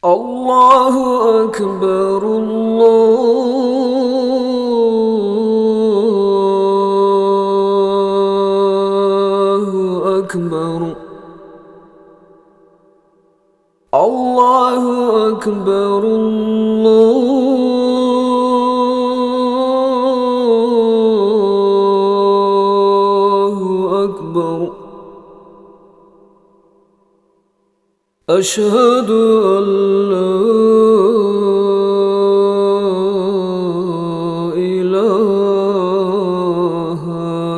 الله أكبر الله أكبر الله أكبر الله أكبر أشهد أن لا إله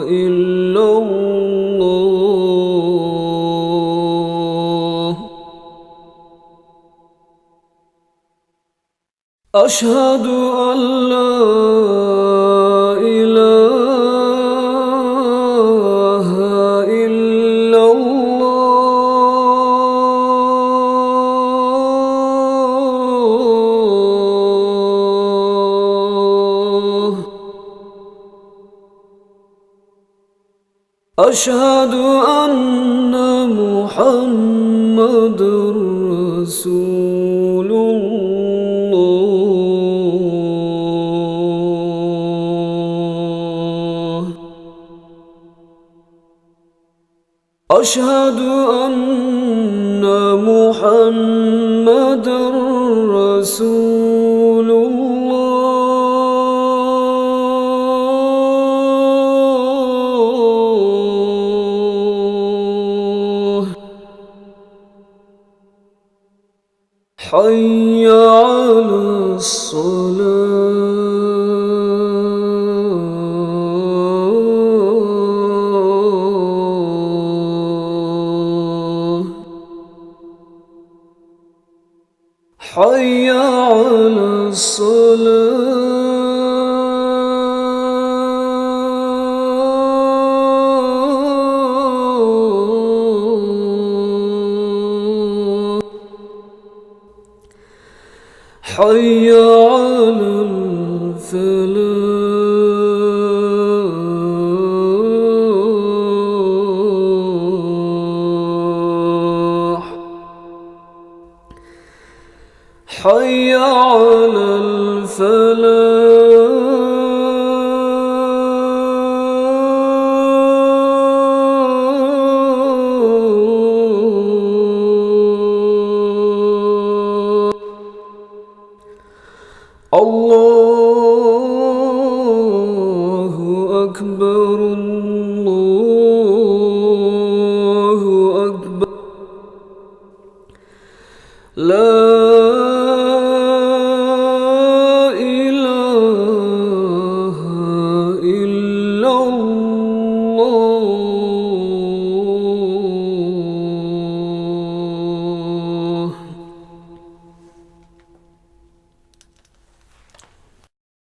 إلا الله أشهد أن لا إله إلا الله أشهد أن محمد رسول الله أشهد أن محمد رسول الله حي على الصلاة حي على الصلاة حي على الفلاح حي على الفلاح الله أكبر الله أكبر لا